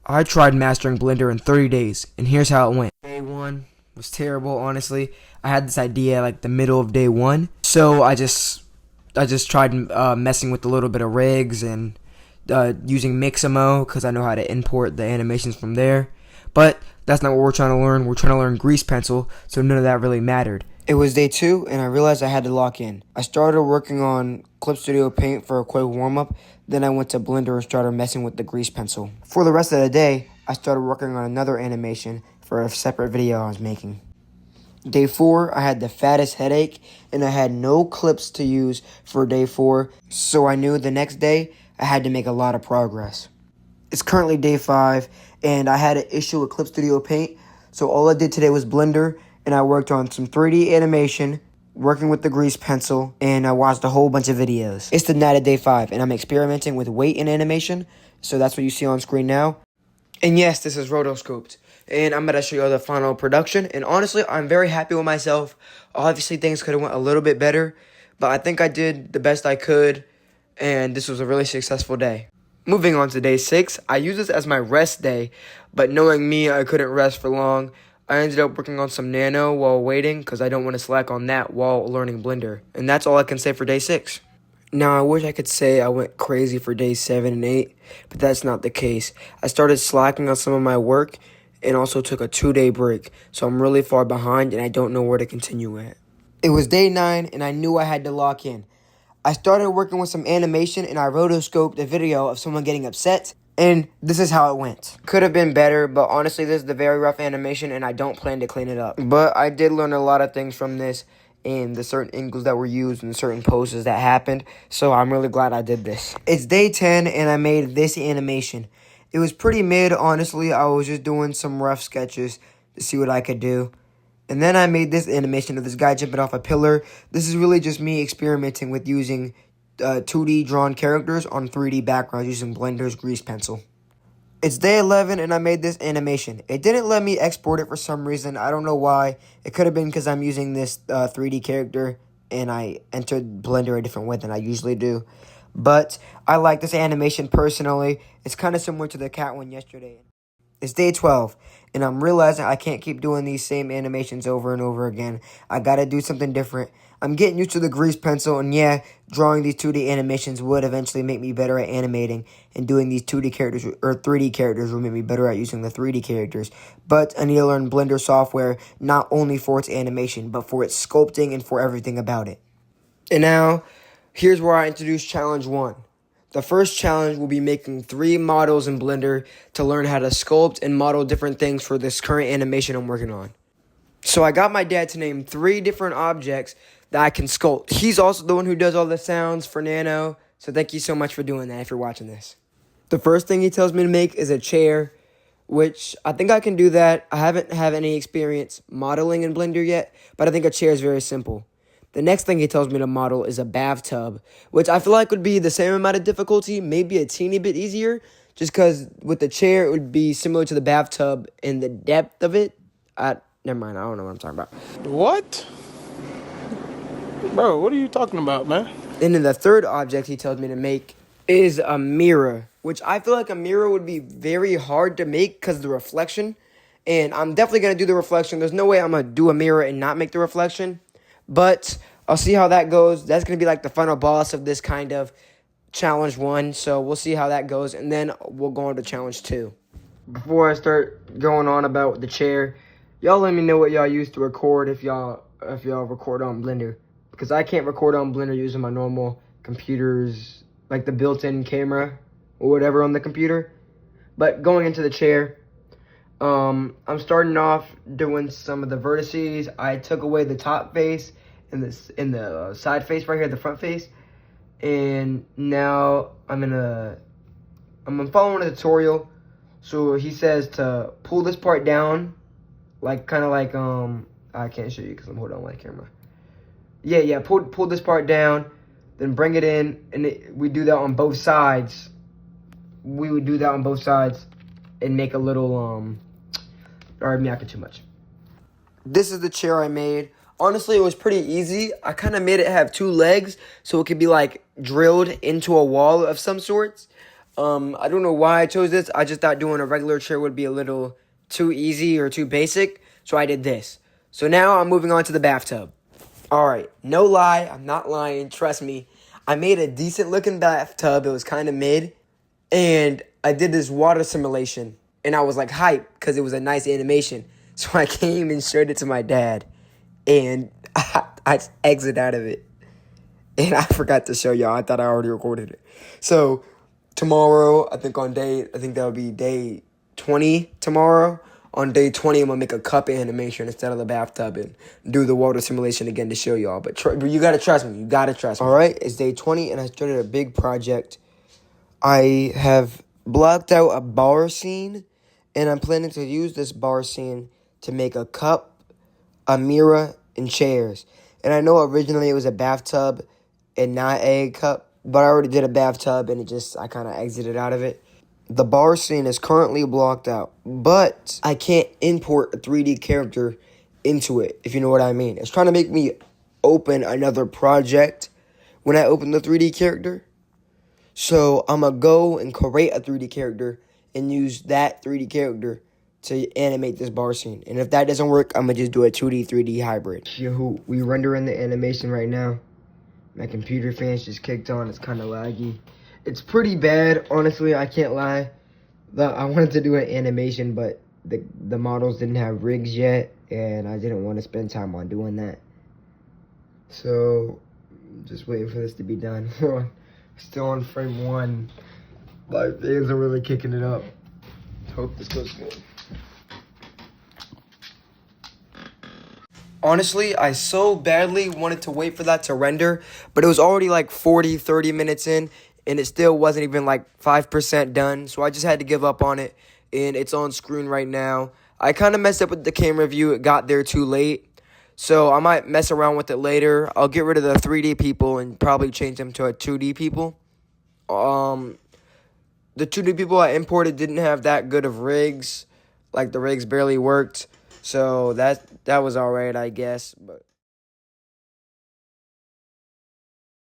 I tried mastering Blender in 30 days, and here's how it went. Day one was terrible, honestly. I had this idea like the middle of day one, so I just tried messing with a little bit of rigs and using Mixamo because I know how to import the animations from there. But that's not what we're trying to learn. We're trying to learn Grease Pencil, so none of that really mattered. It was day two, and I realized I had to lock in. I started working on Clip Studio Paint for a quick warm-up. Then I went to Blender and started messing with the Grease Pencil. For the rest of the day, I started working on another animation for a separate video I was making. Day four, I had the fattest headache, and I had no clips to use for day four, so I knew the next day I had to make a lot of progress. It's currently day five, and I had an issue with Clip Studio Paint, so all I did today was Blender, and I worked on some 3D animation, working with the Grease Pencil, and I watched a whole bunch of videos. It's the night of day five, and I'm experimenting with weight and animation, so that's what you see on screen now. And yes, this is rotoscoped, and I'm going to show you the final production, and honestly, I'm very happy with myself. Obviously, things could have went a little bit better, but I think I did the best I could, and this was a really successful day. Moving on to day 6, I use this as my rest day, but knowing me, I couldn't rest for long. I ended up working on some Nano while waiting because I don't want to slack on that while learning Blender. And that's all I can say for day 6. Now, I wish I could say I went crazy for days 7 and 8, but that's not the case. I started slacking on some of my work and also took a 2-day break, so I'm really far behind and I don't know where to continue at. It was day 9 and I knew I had to lock in. I started working with some animation and I rotoscoped a video of someone getting upset, and this is how it went. Could have been better, but honestly this is the very rough animation and I don't plan to clean it up. But I did learn a lot of things from this and the certain angles that were used and certain poses that happened, so I'm really glad I did this. It's day 10 and I made this animation. It was pretty mid, honestly. I was just doing some rough sketches to see what I could do. And then I made this animation of this guy jumping off a pillar. This is really just me experimenting with using 2D drawn characters on 3D backgrounds using Blender's Grease Pencil. It's day 11 and I made this animation. It didn't let me export it for some reason. I don't know why. It could have been because I'm using this 3D character and I entered Blender a different way than I usually do. But I like this animation personally. It's kind of similar to the cat one yesterday. It's day 12, and I'm realizing I can't keep doing these same animations over and over again. I gotta do something different. I'm getting used to the Grease Pencil, and yeah, drawing these 2D animations would eventually make me better at animating, and doing these 2D characters, or 3D characters, would make me better at using the 3D characters. But I need to learn Blender software, not only for its animation, but for its sculpting and for everything about it. And now, here's where I introduce Challenge 1. The first challenge will be making 3 models in Blender to learn how to sculpt and model different things for this current animation I'm working on. So I got my dad to name 3 different objects that I can sculpt. He's also the one who does all the sounds for Nano, so thank you so much for doing that if you're watching this. The first thing he tells me to make is a chair, which I think I can do that. I haven't had any experience modeling in Blender yet, but I think a chair is very simple. The next thing he tells me to model is a bathtub, which I feel like would be the same amount of difficulty, maybe a teeny bit easier, just because with the chair, it would be similar to the bathtub in the depth of it. Never mind, I don't know what I'm talking about. What? Bro, what are you talking about, man? And then the third object he tells me to make is a mirror, which I feel like a mirror would be very hard to make because of the reflection. And I'm definitely going to do the reflection. There's no way I'm going to do a mirror and not make the reflection. But I'll see how that goes. That's going to be like the final boss of this kind of challenge 1. So we'll see how that goes. And then we'll go on to challenge 2. Before I start going on about the chair, y'all let me know what y'all use to record if y'all record on Blender. Because I can't record on Blender using my normal computers, like the built-in camera or whatever on the computer. But going into the chair, I'm starting off doing some of the vertices. I took away the top face and the side face right here, the front face. And now I'm following a tutorial. So he says to pull this part down, like kind of like I can't show you because I'm holding on my camera. Yeah, pull this part down, then bring it in, and we do that on both sides. We would do that on both sides and make a little Alright, I'm yakking too much. This is the chair I made. Honestly, it was pretty easy. I kind of made it have 2 legs so it could be like drilled into a wall of some sorts. I don't know why I chose this. I just thought doing a regular chair would be a little too easy or too basic, so I did this. So now I'm moving on to the bathtub. Alright, no lie, I'm not lying, trust me. I made a decent looking bathtub, it was kind of mid, and I did this water simulation, and I was like hyped because it was a nice animation. So I came and showed it to my dad, and I exited out of it. And I forgot to show y'all, I thought I already recorded it. So tomorrow, I think that'll be day 20 tomorrow. On day 20, I'm going to make a cup animation instead of the bathtub and do the water simulation again to show y'all. But you got to trust me. You got to trust me. All right, it's day 20, and I started a big project. I have blocked out a bar scene, and I'm planning to use this bar scene to make a cup, a mirror, and chairs. And I know originally it was a bathtub and not a cup, but I already did a bathtub, and I kind of exited out of it. The bar scene is currently blocked out, but I can't import a 3D character into it, if you know what I mean. It's trying to make me open another project when I open the 3D character. So I'm going to go and create a 3D character and use that 3D character to animate this bar scene. And if that doesn't work, I'm going to just do a 2D, 3D hybrid. We rendering the animation right now. My computer fans just kicked on. It's kind of laggy. It's pretty bad, honestly, I can't lie. I wanted to do an animation, but the models didn't have rigs yet, and I didn't want to spend time on doing that. So, just waiting for this to be done. Still on frame 1. My fans are really kicking it up. Hope this goes good. Honestly, I so badly wanted to wait for that to render, but it was already like 30 minutes in, and it still wasn't even like 5% done, so I just had to give up on it, and it's on screen right now. I kind of messed up with the camera view. It got there too late, so I might mess around with it later. I'll get rid of the 3D people and probably change them to a 2D people. The 2D people I imported didn't have that good of rigs. Like, the rigs barely worked, so that was alright, I guess, but